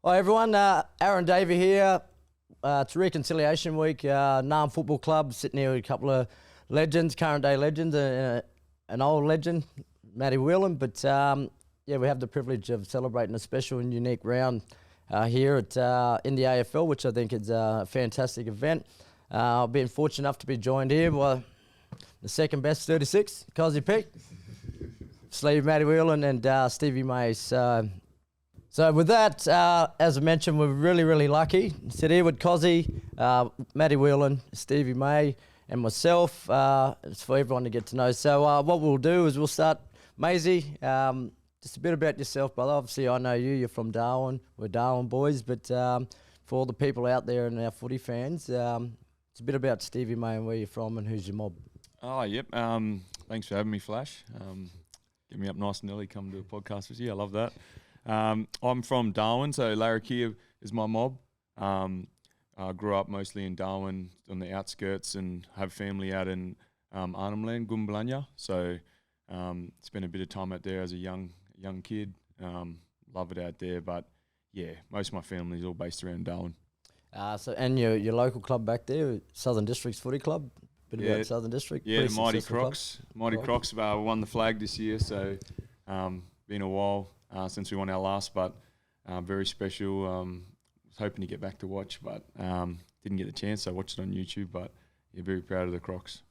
Hi everyone, Aaron Davey here. It's Reconciliation Week. Naarm Football Club sitting here with a couple of legends, current day legends, an old legend, Matty Whelan. But we have the privilege of celebrating a special and unique round here in the AFL, which I think is a fantastic event. I've been fortunate enough to be joined here by the second best 36, Kozzy Pickett, Sleeve Matty Whelan and Stevie May. So with that, as I mentioned, we're really, really lucky. Sit here with Kozzy, Matty Whelan, Stevie May, and myself. It's for everyone to get to know. So what we'll do is we'll start, Maisie, just a bit about yourself, brother. Obviously, I know you. You're from Darwin. We're Darwin boys. But for all the people out there and our footy fans, it's a bit about Stevie May and where you're from and who's your mob. Oh, yep. Thanks for having me, Flash. Get me up nice and early, come to a podcast with you. I love that. I'm from Darwin, so Larrakia is my mob. I grew up mostly in Darwin on the outskirts and have family out in Arnhem Land, Gumbalanya. So spent a bit of time out there as a young kid. Love it out there, but yeah, most of my family is all based around Darwin. And your local club back there, Southern Districts Footy Club, about Southern District. Yeah, the Mighty Crocs. Mighty Crocs won the flag this year, so been a while since we won our last, but very special. Was hoping to get back to watch, but didn't get the chance. So I watched it on YouTube, but yeah, very proud of the Crocs.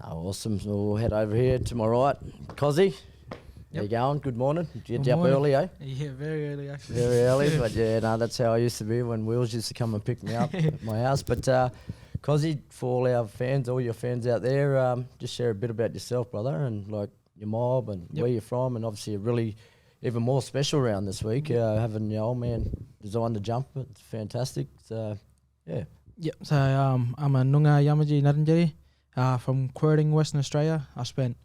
Awesome. So we'll head over here to my right. Kozzy, how you going? Good morning. Did you get up early, eh? Yeah, very early actually. Very early, but yeah, no, that's how I used to be when Wheels used to come and pick me up at my house. But Kozzy, for all our fans, all your fans out there, just share a bit about yourself, brother, and like your mob and where you're from, and obviously a really even more special round this week, having your old man design the jumper. It's fantastic. So, yeah. Yep. So I'm a Noongar Yamaji Ngarrindjeri from Quirting, Western Australia. I spent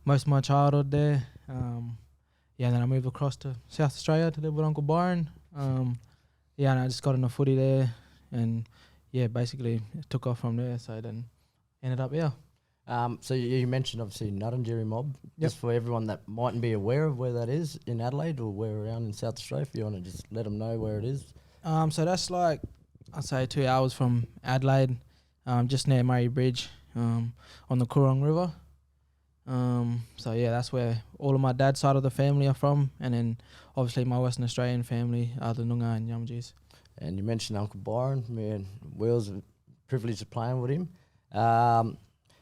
most of my childhood there. And then I moved across to South Australia to live with Uncle Byron. And I just got into footy there, and basically it took off from there. So then ended up here. So you mentioned obviously Ngarrindjeri mob. Just for everyone that mightn't be aware of where that is in Adelaide or where around in South Australia, if you want to just let them know where it is. So that's like, I'd say 2 hours from Adelaide, just near Murray Bridge, on the Coorong River. That's where all of my dad's side of the family are from, and then obviously my Western Australian family are the Noongar and Yamajis. And you mentioned Uncle Byron. Me and Will's privileged of playing with him.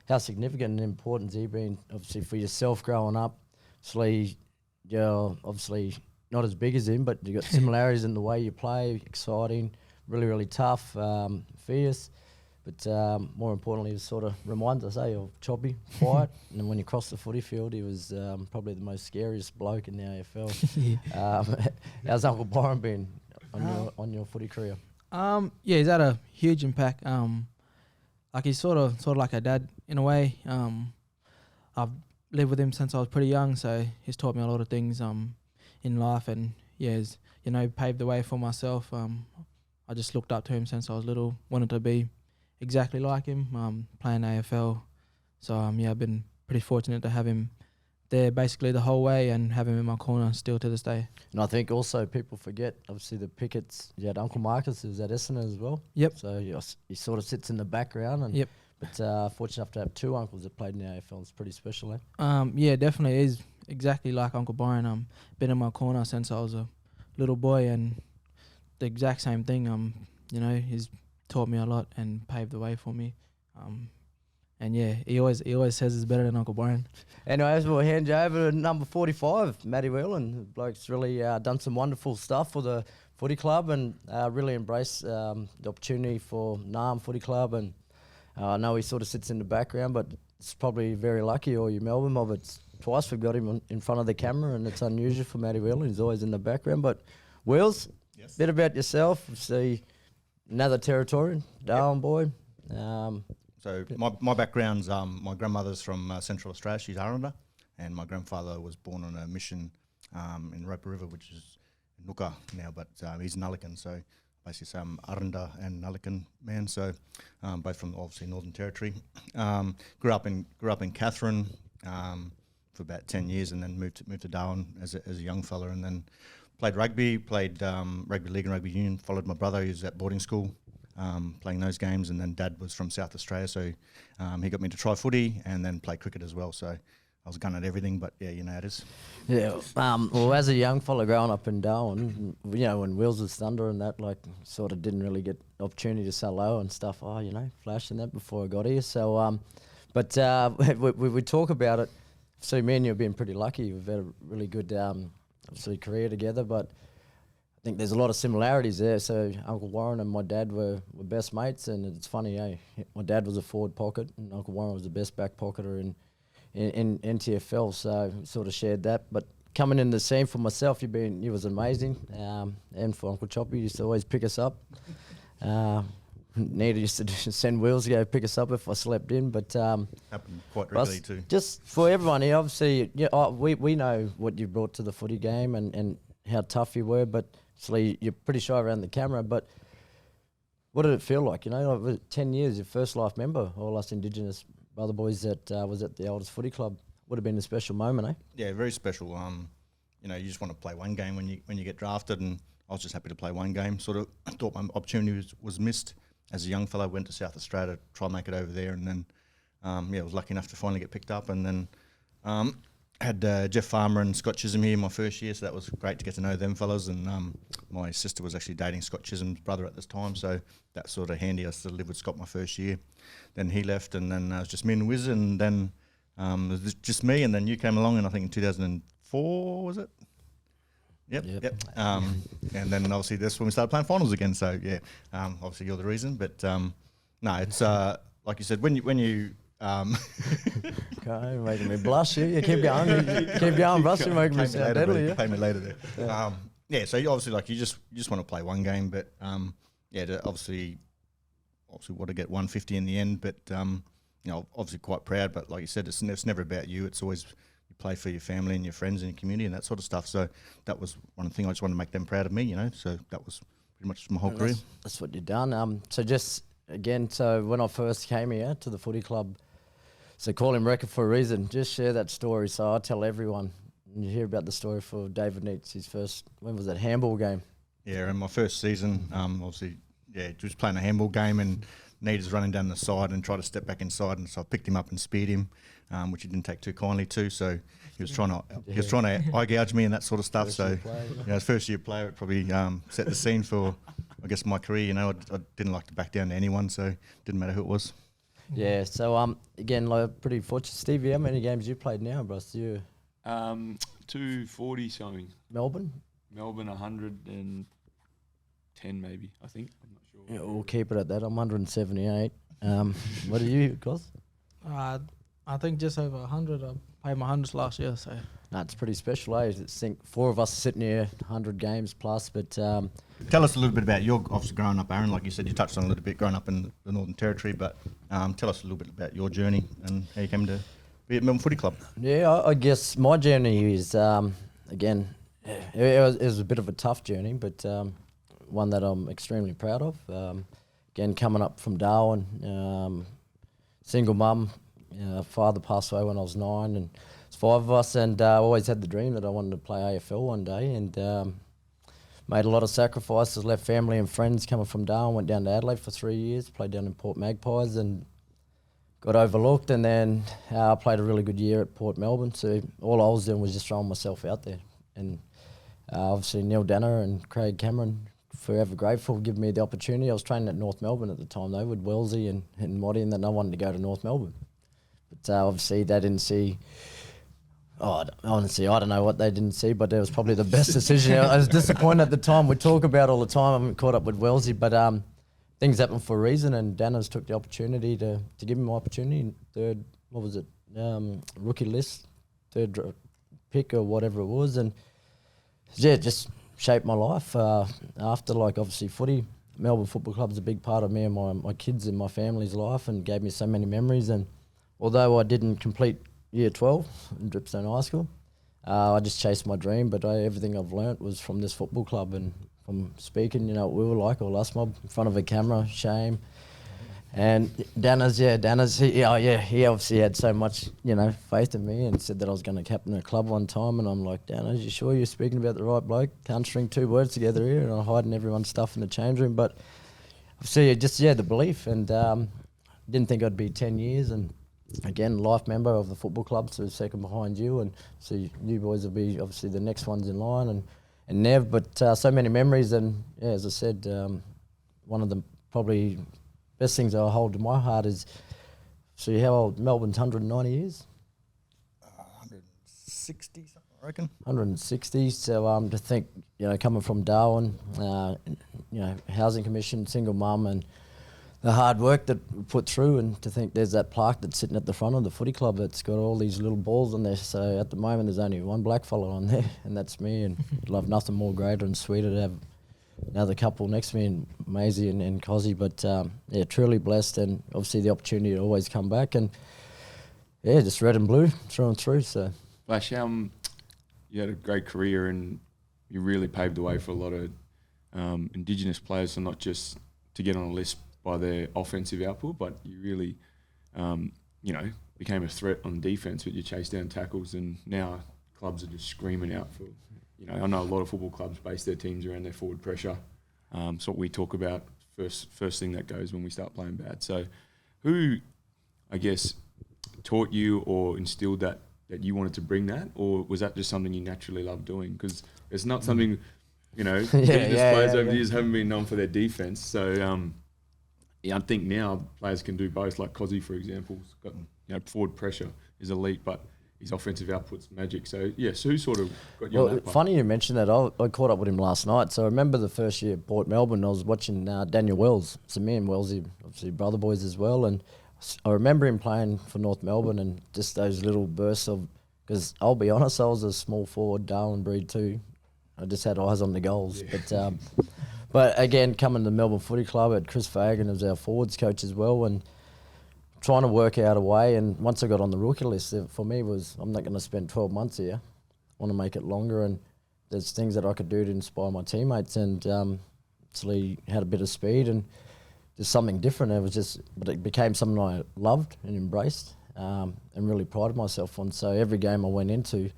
How significant and important has he been, obviously, for yourself growing up? Obviously, you're obviously not as big as him, but you've got similarities in the way you play, exciting, really, really tough, fierce. But more importantly, it sort of reminds us, of choppy, quiet. And then when you cross the footy field, he was probably the most scariest bloke in the AFL. How's Uncle Byron been on your footy career? He's had a huge impact. Like he's sort of like a dad in a way. I've lived with him since I was pretty young, so he's taught me a lot of things in life, and he's paved the way for myself. I just looked up to him since I was little, wanted to be exactly like him, playing AFL. So I've been pretty fortunate to have him there basically the whole way and have him in my corner still to this day. And I think also people forget, obviously, the Picketts. You had Uncle Marcus, who was at Essendon as well. Yep. So he sort of sits in the background. And But fortunate enough to have two uncles that played in the AFL. It's pretty special, eh? Definitely is exactly like Uncle Byron. Been in my corner since I was a little boy, and the exact same thing. He's taught me a lot and paved the way for me. He always says it's better than Uncle Byron. Anyways, we'll hand you over to number 45, Matty Whelan. The bloke's really done some wonderful stuff for the footy club and really embraced the opportunity for Naarm Footy Club. And I know he sort of sits in the background, but it's probably very lucky, or your Melbourne mob. It's twice we've got him in front of the camera, and it's unusual for Matty Whelan. He's always in the background. But Wheels, bit about yourself. See, another Territorian, Darwin boy. So my background's, my grandmother's from Central Australia, she's Aranda, and my grandfather was born on a mission in Roper River, which is Nooka now, but he's Nullikan, so basically say I'm Aranda and Nullikan man, so both from obviously Northern Territory. Grew up in Katherine for about 10 years, and then moved to Darwin as a young fella, and then played rugby, played rugby league and rugby union. Followed my brother, who's at boarding school, playing those games, and then Dad was from South Australia, so he got me to try footy and then play cricket as well. So I was gunning at everything, but yeah, you know how it is. Yeah. Well, as a young fella growing up in Darwin, you know, when Wheels was Thunder and that, like, sort of didn't really get opportunity to say hello and stuff. Oh, you know, flashing that before I got here. So, but we talk about it. So me and you have been pretty lucky. We've had a really good, obviously, career together. But I think there's a lot of similarities there. So Uncle Warren and my dad were best mates, and it's funny, my dad was a forward pocket, and Uncle Warren was the best back pocketer in NTFL, so sort of shared that. But coming in the scene for myself, you was amazing, and for Uncle Choppy, he used to always pick us up. Nita used to send Wheels to go pick us up if I slept in, but Happened quite regularly too. just for everyone here, obviously, we know what you brought to the footy game and how tough you were, but obviously you're pretty shy around the camera. But what did it feel like? You know, like 10 years, your first life member, all us Indigenous brother boys that was at the oldest footy club. Would have been a special moment, eh? Yeah, very special. You know, you just want to play one game when you get drafted, and I was just happy to play one game. Sort of thought my opportunity was missed as a young fellow. Went to South Australia to try and make it over there, and then I was lucky enough to finally get picked up, and then had Jeff Farmer and Scott Chisholm here my first year, so that was great to get to know them fellas. And my sister was actually dating Scott Chisholm's brother at this time, so that's sort of handy. I still lived with Scott my first year. Then he left, and then it was just me and Wiz, and then it was just me, and then you came along, and I think in 2004, was it? Yep. And then obviously that's when we started playing finals again. So yeah, obviously you're the reason, but no, it's like you said, when you Okay, making me blush. You keep going, blush. You're making me sound deadly. Pay me later there. Yeah. So you obviously you just want to play one game, but obviously want to get 150 in the end, but obviously quite proud. But like you said, it's never about you. It's always you play for your family and your friends and your community and that sort of stuff. So that was one thing. I just wanted to make them proud of me, you know. So that was pretty much my whole career. That's what you've done. So just again, so when I first came here to the footy club, so call him Wrecker for a reason. Just share that story. So I tell everyone. And you hear about the story for David Neitz, his first, when was that, handball game? Yeah, in my first season, obviously, just playing a handball game, and Neitz running down the side and tried to step back inside, and so I picked him up and speared him, which he didn't take too kindly to. So he was trying to eye gouge me and that sort of stuff. As first year player, it probably set the scene for, I guess, my career. You know, I didn't like to back down to anyone, so it didn't matter who it was. Yeah. So again, pretty fortunate. Stevie, how many games you played now, bro? You 240 something. Melbourne 110 maybe, I think. I'm not sure. Yeah, we'll keep it at that. I'm 178. What are you, Koz? I think just over 100. I played my 100s last year, so. No, it's pretty special, eh? I think 4 of us are sitting here, 100 games plus, but... Tell us a little bit about your, obviously growing up, Aaron, like you said, you touched on a little bit growing up in the Northern Territory, but tell us a little bit about your journey and how you came to be at Melbourne Footy Club. Yeah, I guess my journey is, again, it was a bit of a tough journey, but one that I'm extremely proud of. Again, coming up from Darwin, single mum, father passed away when I was 9, and it's 5 of us, and I always had the dream that I wanted to play AFL one day, and made a lot of sacrifices, left family and friends coming from Darwin, went down to Adelaide for 3 years, played down in Port Magpies, and got overlooked, and then I played a really good year at Port Melbourne, so all I was doing was just throwing myself out there, and obviously Neil Danner and Craig Cameron, forever grateful, giving me the opportunity. I was training at North Melbourne at the time though, with Wellesley and Moddy, and then I wanted to go to North Melbourne. But obviously they didn't see, honestly, I don't know what they didn't see, but it was probably the best decision. I was disappointed at the time. We talk about all the time. I'm caught up with Wellesley, but things happen for a reason, and Danner's took the opportunity to give me my opportunity. Third, rookie list, third pick or whatever it was, and yeah, just shaped my life. After, like, obviously footy, Melbourne Football Club is a big part of me and my kids and my family's life, and gave me so many memories. And although I didn't complete year 12 in Dripstone High School, I just chased my dream. But everything I've learnt was from this football club, and from speaking, you know, what we were like, all us mob, in front of a camera, shame, And Danners, he obviously had so much, faith in me and said that I was going to captain a club one time. And I'm like, Danners, you sure you're speaking about the right bloke? Can't string two words together here. And I'm hiding everyone's stuff in the change room. But obviously, the belief. And didn't think I'd be 10 years. And again, life member of the football club, so second behind you. And so you boys will be obviously the next ones in line. And Nev, but so many memories. And yeah, as I said, one of the probably best things I hold to my heart is, see how old Melbourne's 190 years? 160 something, I reckon. 160. So to think, coming from Darwin, housing commission, single mum, and the hard work that we put through, and to think there's that plaque that's sitting at the front of the footy club that's got all these little balls on there. So at the moment there's only one black fella on there, and that's me. And I'd love nothing more greater and sweeter to have another couple next to me, and Maisie and Kozzy. But truly blessed, and obviously the opportunity to always come back, and just red and blue through and through. So Flash, you had a great career, and you really paved the way for a lot of Indigenous players, so not just to get on a list by their offensive output, but you really, became a threat on defence, but you chased down tackles, and now clubs are just screaming out for. I know a lot of football clubs base their teams around their forward pressure. It's what we talk about first thing that goes when we start playing bad. So, who, I guess, taught you or instilled that you wanted to bring that, or was that just something you naturally loved doing? Because it's not something, players over the years haven't been known for their defence. So, I think now players can do both. Like Kozzy, for example, has got forward pressure is elite, but his offensive output's magic. So, so who sort of got you on that part? Funny you mentioned that. I caught up with him last night. So I remember the first year at Port Melbourne, I was watching Daniel Wells. So me and Wellsy, obviously brother boys as well. And I remember him playing for North Melbourne, and just those little bursts of, because I'll be honest, I was a small forward, Darwin breed too. I just had eyes on the goals. Yeah. But again, coming to Melbourne Footy Club, at Chris Fagan as our forwards coach as well, and trying to work out a way. And once I got on the rookie list, it for me was, I'm not going to spend 12 months here. I want to make it longer, and there's things that I could do to inspire my teammates. And actually had a bit of speed and just something different. But it became something I loved and embraced, and really prided myself on. So every game I went into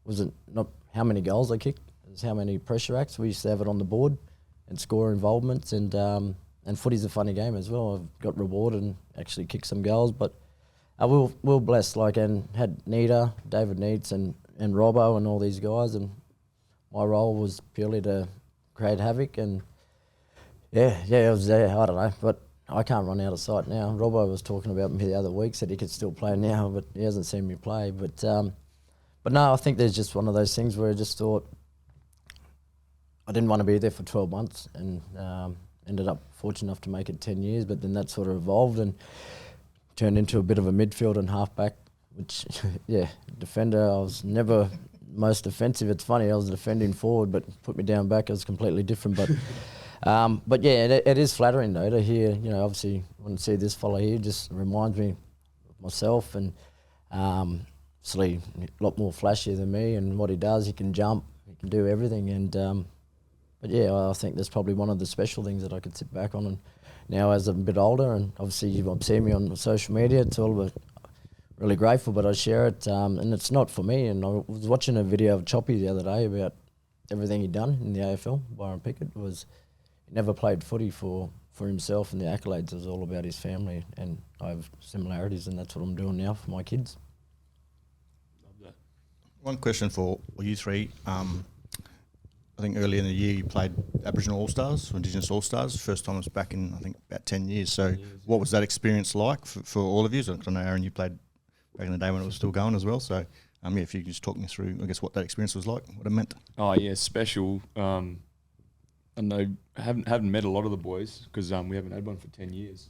wasn't not how many goals I kicked, it was how many pressure acts. We used to have it on the board, and score involvements, and footy's a funny game as well. I've got rewarded and actually kicked some goals, but we're blessed, and had Nita, David Neitz and Robbo and all these guys, and my role was purely to create havoc, and it was there, I don't know, but I can't run out of sight now. Robbo was talking about me the other week, said he could still play now, but he hasn't seen me play. But no, I think there's just one of those things where I just thought, I didn't want to be there for 12 months, and ended up fortunate enough to make it 10 years, but then that sort of evolved and turned into a bit of a midfield and halfback, which, defender. I was never most offensive. It's funny, I was defending forward, but put me down back, it was completely different. But it is flattering though to hear, obviously when I see this fellow here, just reminds me of myself, and obviously a lot more flashier than me, and what he does, he can jump, he can do everything, and I think that's probably one of the special things that I could sit back on. And now as I'm a bit older, and obviously you've seen me on social media, it's all about really grateful, but I share it, and it's not for me. And I was watching a video of Choppy the other day about everything he'd done in the AFL. Byron Pickett he never played footy for himself and the accolades. It was all about his family, and I have similarities, and that's what I'm doing now for my kids. Love that. One question for you three. I think earlier in the year you played Aboriginal All-Stars, or Indigenous All-Stars. First time was back in, I think, about 10 years. So what was that experience like for all of you? So I know, Aaron, you played back in the day when it was still going as well. So if you could just talk me through, I guess, what that experience was like, what it meant. Oh, yeah, special. I know I haven't met a lot of the boys because we haven't had one for 10 years.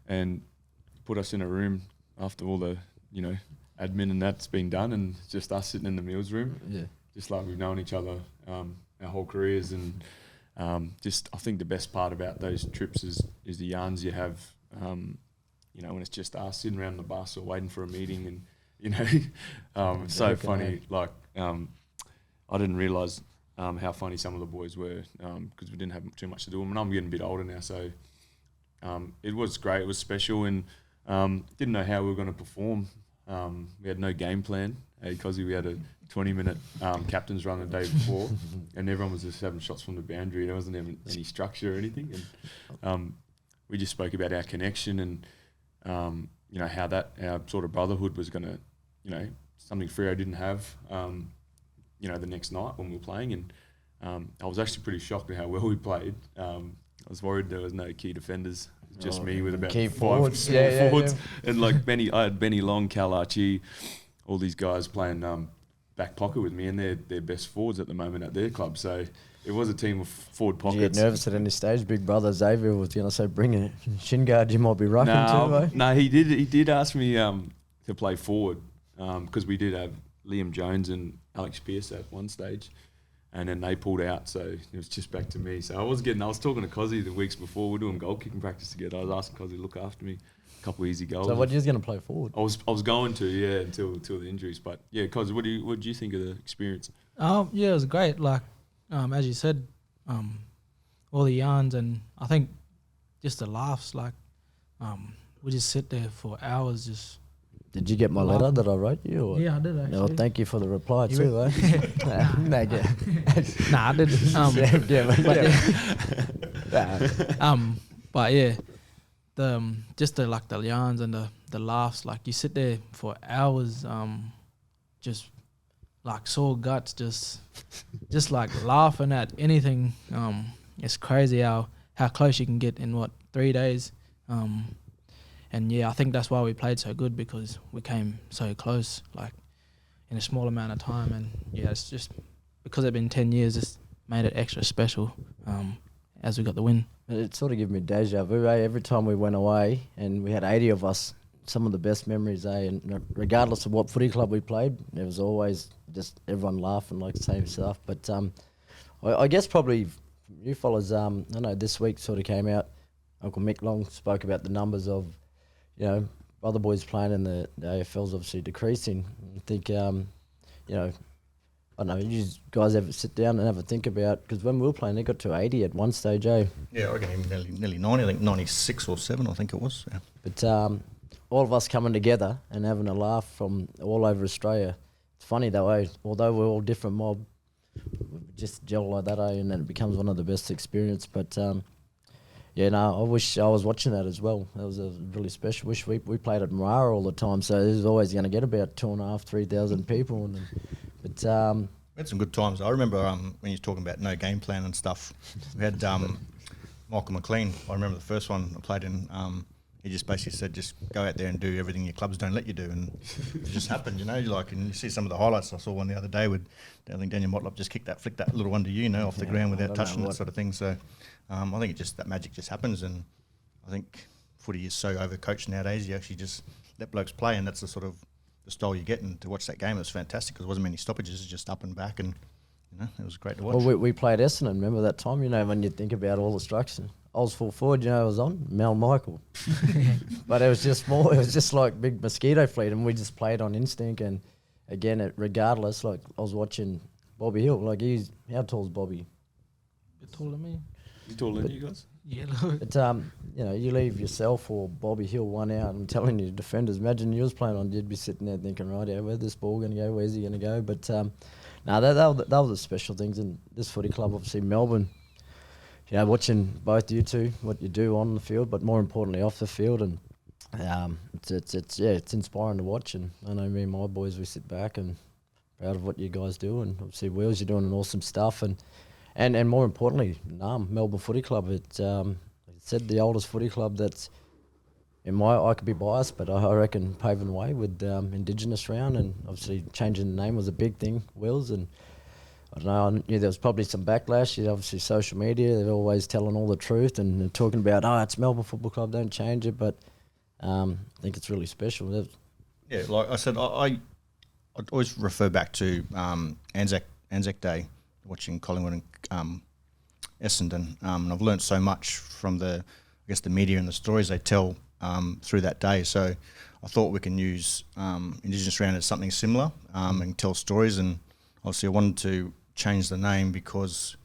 And put us in a room after all the, admin and that's been done, and it's just us sitting in the meals room. Yeah. Just like we've known each other our whole careers, and I think the best part about those trips is the yarns you have, when it's just us sitting around the bus or waiting for a meeting, and it's so funny. Like I didn't realise how funny some of the boys were because we didn't have too much to do. I mean, I'm getting a bit older now, so it was great. It was special, and didn't know how we were going to perform. We had no game plan. Hey, Kozzy, we had a 20-minute captain's run the day before, and everyone was just having shots from the boundary. There wasn't even any structure or anything. And we just spoke about our connection and, how our sort of brotherhood was going to, something Freo didn't have, the next night when we were playing. And I was actually pretty shocked at how well we played. I was worried there was no key defenders. Just me with about key five forwards. small forwards. And like I had Benny Long, Cal Archie, all these guys playing back pocket with me, and they're best forwards at the moment at their club. So it was a team of forward pockets. Did you get nervous at any stage? Big brother Xavier was going to say, bring it. Shin guard, you might be rocking too, eh? No, he did ask me to play forward because we did have Liam Jones and Alex Pearce at one stage. And then they pulled out, so it was just back to me. So I was talking to Kozzy the weeks before. We're doing goal kicking practice together. I was asking Kozzy to look after me, a couple of easy goals. So what you was going to play forward? I was going to, until the injuries. But yeah, Kozzy, what do you think of the experience? Yeah, it was great. Like, as you said, all the yarns, and I think just the laughs. Like, we just sit there for hours just. Did you get my letter that I wrote you? Or? Yeah, I did actually. No, thank you for the reply too, eh? Nah, I didn't. But yeah, just the yarns and the laughs. Like you sit there for hours, just like sore guts, just like laughing at anything. It's crazy how close you can get in 3 days. And yeah, I think that's why we played so good, because we came so close, like in a small amount of time. And yeah, it's just because it's been 10 years, it's made it extra special as we got the win. It sort of gave me deja vu, eh? Every time we went away, and we had 80 of us, some of the best memories, eh? And regardless of what footy club we played, there was always just everyone laughing, like the same stuff. But I guess probably you fellas, I know this week sort of came out, Uncle Mick Long spoke about the numbers of, other boys playing in the AFL's obviously decreasing. I think, I don't know, you guys ever sit down and have a think about, because when we were playing, they got to 80 at one stage, eh? Yeah, I reckon even nearly 90, I think 96 or 7, I think it was. Yeah. But all of us coming together and having a laugh from all over Australia. It's funny though, eh? Although we're all different mob, we just gel like that, eh? And then it becomes one of the best experiences. But yeah, no, I wish I was watching that as well. That was a really special. Wish we played at Marara all the time, so there's always going to get about 2,500, 3,000 people. But we had some good times. I remember when you were talking about no game plan and stuff. We had Michael McLean. I remember the first one I played in. He just basically said, just go out there and do everything your clubs don't let you do, and it just happened, and you see some of the highlights. I saw one the other day with, I think Daniel Motlop just flicked that little one to off the ground without touching it, sort of thing. So I think that magic just happens, and I think footy is so overcoached nowadays. You actually just let blokes play, and that's the sort of the style you get. And to watch that game, it was fantastic because there wasn't many stoppages. It was just up and back, and it was great to watch. Well, we played Essendon. Remember that time? When you think about all the structure. I was full forward, I was on Mel Michael. But it was just small. It was just like big mosquito fleet, and we just played on instinct. And again, regardless, like I was watching Bobby Hill. Like how tall is Bobby? A bit taller than me. You taller than you guys? Yeah. But you leave yourself or Bobby Hill one out. I'm telling you, defenders. Imagine you was playing on. You'd be sitting there thinking, right, where's this ball going to go? Where's he going to go? But that were the special things in this footy club. Obviously, Melbourne. Watching both you two, what you do on the field, but more importantly off the field, and it's inspiring to watch. And I know me and my boys, we sit back and proud of what you guys do, and obviously Wheels, you're doing awesome stuff, and more importantly, Melbourne Footy Club. It's said the oldest footy club that's I could be biased, but I reckon paving the way with Indigenous round, and obviously changing the name was a big thing, Wheels, and. I don't know, I knew there was probably some backlash. Obviously, social media, they're always telling all the truth and talking about, it's Melbourne Football Club, don't change it. But I think it's really special. Yeah, like I said, I always refer back to Anzac Day, watching Collingwood and Essendon. And I've learnt so much from the media and the stories they tell through that day. So I thought we can use Indigenous Round as something similar and tell stories. And obviously I wanted to change the name because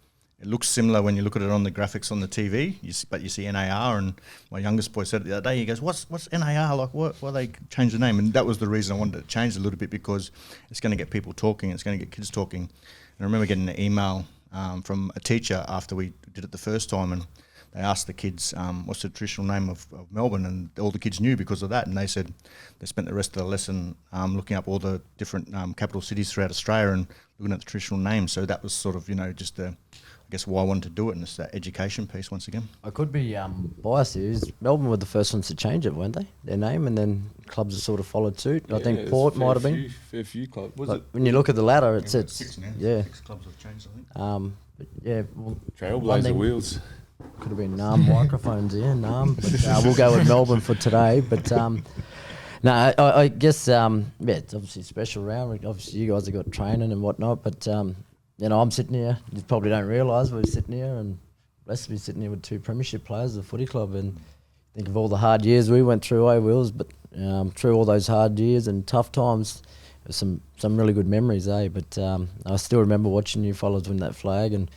it looks similar when you look at it on the graphics on the TV, but you see NAR. And my youngest boy said it the other day, he goes, what's NAR? Like, why they changed the name? And that was the reason I wanted to change it a little bit, because it's going to get people talking. It's going to get kids talking. And I remember getting an email from a teacher after we did it the first time, and they asked the kids, what's the traditional name of Melbourne? And all the kids knew because of that. And they said they spent the rest of the lesson looking up all the different capital cities throughout Australia and looking at the traditional names. So that was sort of, just the, I guess, why I wanted to do it, and it's that education piece once again. I could be biased here. Melbourne were the first ones to change it, weren't they? Their name, and then clubs have sort of followed suit. I think Port might have been. Fair few clubs. When you look at the ladder, it's 6 now. yeah. 6 clubs have changed, I think. But yeah, well, Trailblazer wheels. could have been microphones here, but we'll go with Melbourne for today. But no, I guess yeah, it's obviously a special round. Obviously, you guys have got training and whatnot, but I'm sitting here. You probably don't realise we're sitting here, and blessed to be sitting here with 2 premiership players of the footy club. And think of all the hard years we went through, Wills. But through all those hard years and tough times, there's some really good memories, But I still remember watching you fellas win that flag, and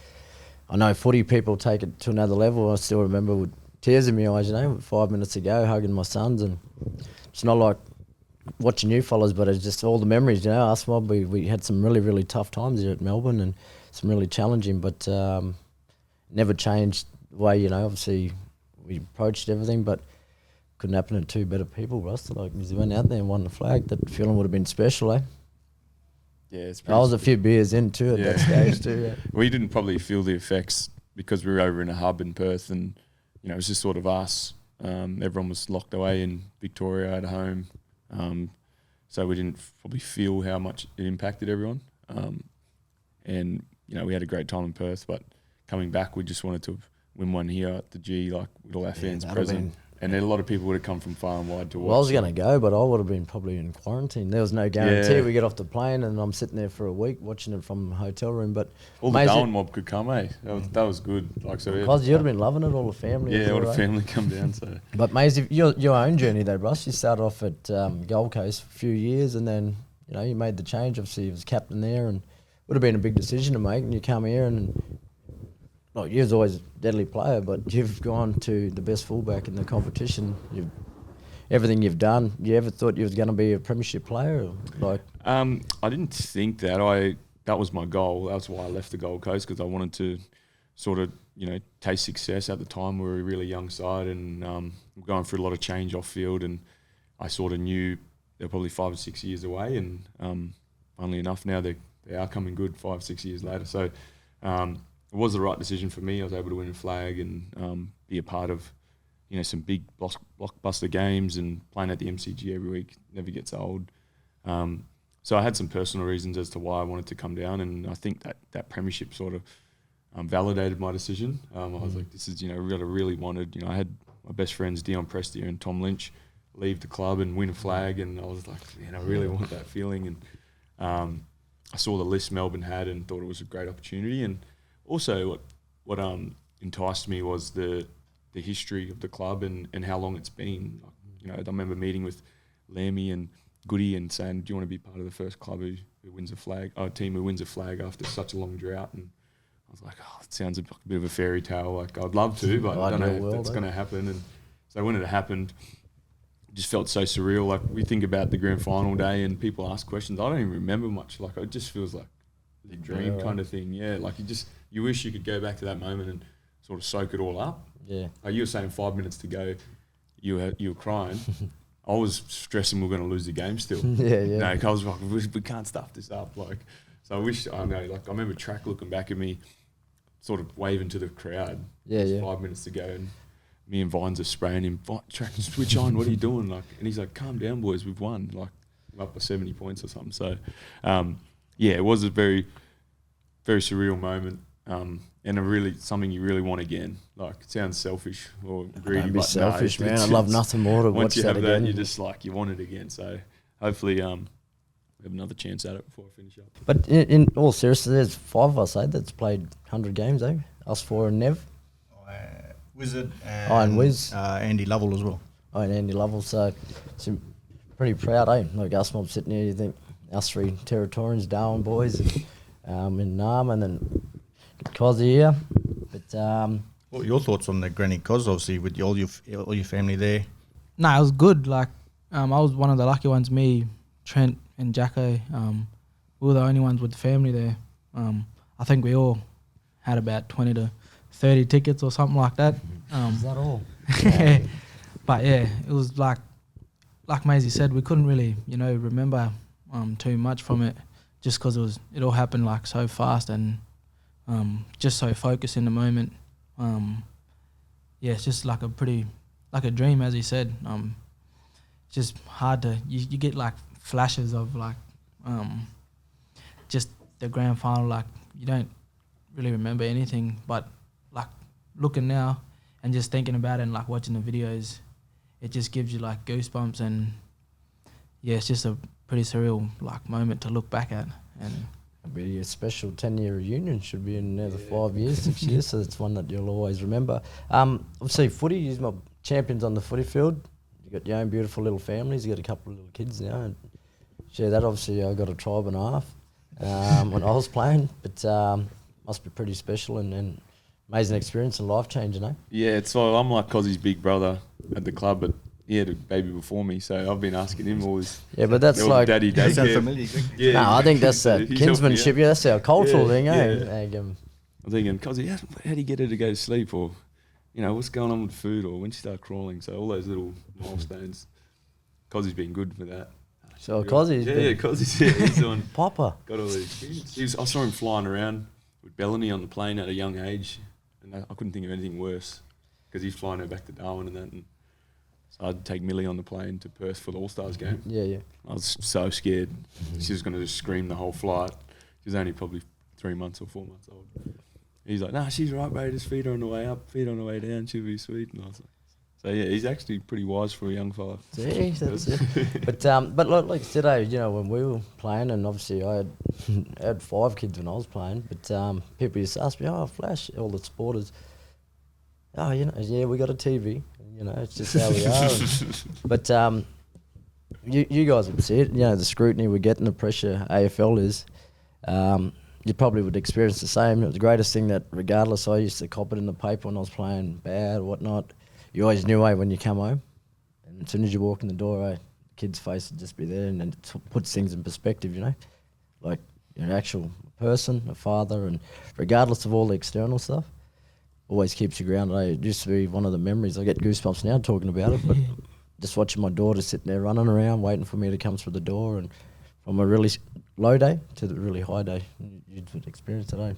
I know footy people take it to another level. I still remember with tears in my eyes, 5 minutes ago, hugging my sons, and it's not like watching you fellas, but it's just all the memories, Us mob, we had some really, really tough times here at Melbourne, and some really challenging, but never changed the way, obviously we approached everything, but couldn't happen to 2 better people, Russ. Like, we went out there and won the flag. That feeling would have been special, Yeah, it's I was a few beers in too at that stage too. Yeah. We didn't probably feel the effects because we were over in a hub in Perth, and it was just sort of us. Everyone was locked away in Victoria at home, so we didn't probably feel how much it impacted everyone. And we had a great time in Perth, but coming back, we just wanted to win one here at the G, like with all our fans present. And then a lot of people would have come from far and wide to watch. Well, I was going to go, but I would have been probably in quarantine. There was no guarantee. We get off the plane, and I'm sitting there for a week watching it from a hotel room. But all the Darwin mob could come, That was good. Like, so Kozzy, you'd have been loving it, all the family. Yeah, all the family come down. So, but Maisie, your own journey though, Russ. You started off at Gold Coast for a few years, and then you made the change. Obviously, you was captain there, and would have been a big decision to make. And you come here, and you was always a deadly player, but you've gone to the best fullback in the competition. Everything you've done, you ever thought you was going to be a premiership player? I didn't think that. That was my goal. That's why I left the Gold Coast, because I wanted to sort of, taste success. At the time, we were a really young side, and we're going through a lot of change off field, and I sort of knew they're probably 5 or 6 years away, and funnily enough, now they are coming good 5 6 years later. So it was the right decision for me. I was able to win a flag and be a part of, some big blockbuster games, and playing at the MCG every week never gets old. So I had some personal reasons as to why I wanted to come down, and I think that premiership sort of validated my decision. I was like, this is, what I really wanted. I had my best friends, Dion Prestia and Tom Lynch, leave the club and win a flag, and I was like, man, I really want that feeling. And I saw the list Melbourne had and thought it was a great opportunity. And also what enticed me was the history of the club and how long it's been. I remember meeting with Lammy and Goody and saying, do you want to be part of the first club who wins a flag, team who wins a flag after such a long drought? And I was like, it sounds a bit of a fairy tale. Like, I'd love to, but I don't know if that's going to happen. And so when it happened, it just felt so surreal. Like, we think about the grand final day and people ask questions. I don't even remember much. Like, it just feels like a dream kind of thing. Yeah, like you wish you could go back to that moment and sort of soak it all up. Yeah. Like you were saying 5 minutes to go, you were crying. I was stressing we were going to lose the game still. Yeah. I was like, we can't stuff this up. Like, so I remember Track looking back at me, sort of waving to the crowd. Yeah. 5 minutes to go, and me and Vines are spraying him. Track, switch on. What are you doing? Like, and he's like, calm down, boys. We've won. Like, I'm up by 70 points or something. So, it was a very, very surreal moment. And something you really want again. Like, it sounds selfish or greedy, Don't be but selfish, no, man. I love nothing more to watch once you that have again. that, you just you want it again. So hopefully, we have another chance at it before I finish up. But in all seriousness, there's 5 of us, that's played 100 games, Us 4 and Nev. Wizard and Wiz. Andy Lovell as well. And Andy Lovell. So pretty proud, Like, us mob sitting here, you think us 3 Territorians, Darwin boys, in Nam, and then Kozzy here. But What are your thoughts on the Granny Kozzy, obviously, with all your family there? Nah, it was good. Like, I was one of the lucky ones. Me, Trent, and Jacko. We were the only ones with the family there. I think we all had about 20 to 30 tickets or something like that. is that all? But yeah, it was like Maisie said, we couldn't really, remember too much from it, just because it all happened like so fast and just so focused in the moment. Yeah, it's just like a dream, as he said. Just hard to you get like flashes of like just the grand final. Like you don't really remember anything, but like looking now and just thinking about it and like watching the videos, it just gives you like goosebumps, and yeah, it's just a pretty surreal like moment to look back at. And it'll be a special 10-year reunion. Should be in another 5 years, 6 years. So it's one that you'll always remember. Obviously, footy. You're my champions on the footy field. You got your own beautiful little families. You got a couple of little kids now. And share that. Obviously, I got a tribe and a half when I was playing, but must be pretty special and amazing experience and life changing, eh? Yeah, it's like I'm like Kozzy's big brother at the club, but he had a baby before me, so I've been asking him always. Yeah, but that's like daddy. That sounds Yeah. familiar. Yeah, no, I think that's that He's helped me out. kinsmanship. Yeah, that's our cultural Yeah, thing, eh? yeah. Like, I'm thinking, Kozzy, how do you get her to go to sleep, or what's going on with food, or when she started crawling? So all those little milestones. Kozzy's been good for that. so Kozzy's been Kozzy's he's on. Papa. Got all the experience. I saw him flying around with Bellany on the plane at a young age, and I couldn't think of anything worse because he's flying her back to Darwin and that. And so I'd take Millie on the plane to Perth for the All-Stars game. Yeah, yeah. I was so scared. She was going to just scream the whole flight. She was only probably 3 months or 4 months old. He's like, nah, she's right, bro. Just feed her on the way up, feed her on the way down. She'll be sweet. And I was like, so yeah, he's actually pretty wise for a young fella. See, that's it. But like today, when we were playing, and obviously I had 5 kids when I was playing, but people used to ask me, oh, Flash, all the supporters, oh, yeah, we got a TV. It's just how we are. But you guys would see it, the scrutiny we get and the pressure AFL is. You probably would experience the same. It was the greatest thing that regardless, I used to cop it in the paper when I was playing bad or whatnot. You always knew, when you come home. And as soon as you walk in the door, the kid's face would just be there, and it puts things in perspective, Like you're an actual person, a father, and regardless of all the external stuff, always keeps you grounded. It used to be one of the memories. I get goosebumps now talking about it, but just watching my daughter sitting there running around, waiting for me to come through the door, and from a really low day to the really high day, you'd experience that, eh?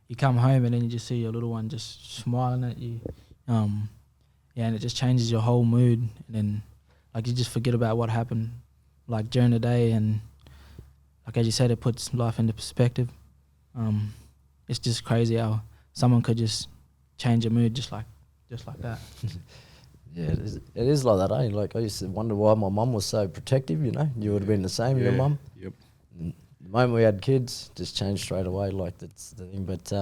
you come home and then you just see your little one just smiling at you. Yeah, and it just changes your whole mood, and then like you just forget about what happened like during the day, and like as you said, it puts life into perspective. It's just crazy how someone could just change your mood just like that. Yeah, it is like that, eh? Like I used to wonder why my mum was so protective, You would have been the same, your mum. Yep. And the moment we had kids, just changed straight away. Like that's the thing. But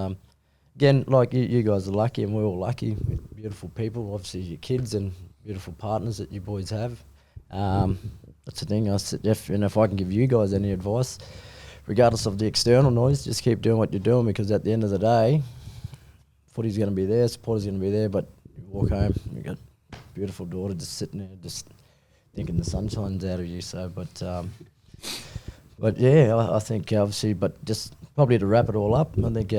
again, like you guys are lucky, and we're all lucky with beautiful people. Obviously, your kids and beautiful partners that you boys have. That's the thing. If I can give you guys any advice, regardless of the external noise, just keep doing what you're doing, because at the end of the day, footy's going to be there, supporters going to be there, but you walk home, you got a beautiful daughter just sitting there, just thinking the sunshine's out of you. So, but yeah, I think obviously, but just probably to wrap it all up, I think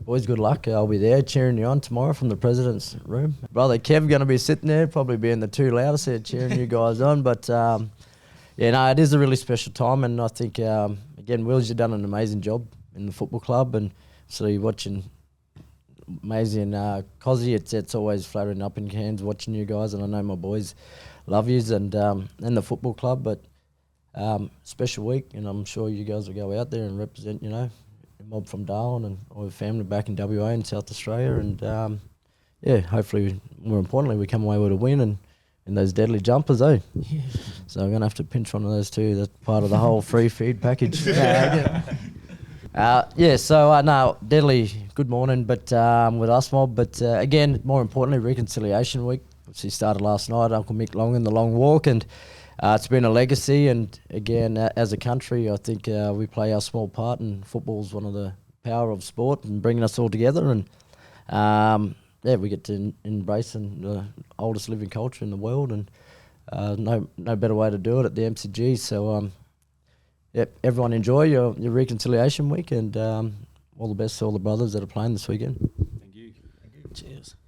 boys, good luck. I'll be there cheering you on tomorrow from the president's room. Brother Kev going to be sitting there, probably being the 2 loudest there cheering you guys on. But yeah, no, it is a really special time, and I think again, Wills, you've done an amazing job in the football club, and so you're watching Maisie and Kozzy, it's always flattering up in Cairns watching you guys, and I know my boys love yous and the football club, but special week, and I'm sure you guys will go out there and represent, a mob from Darwin and all your family back in WA and South Australia, and yeah, hopefully, more importantly, we come away with a win and those deadly jumpers, eh? Yeah. So I'm going to have to pinch one of those too. That's part of the whole free feed package. So no, deadly good morning, but with us mob. But again, more importantly, reconciliation week. Obviously started last night. Uncle Mick Long and the long walk, and it's been a legacy. And again, as a country, I think we play our small part, and football's one of the power of sport and bringing us all together. And we get to embrace the oldest living culture in the world, and no better way to do it at the MCG. So everyone enjoy your reconciliation week, and all the best to all the brothers that are playing this weekend. Thank you. Cheers.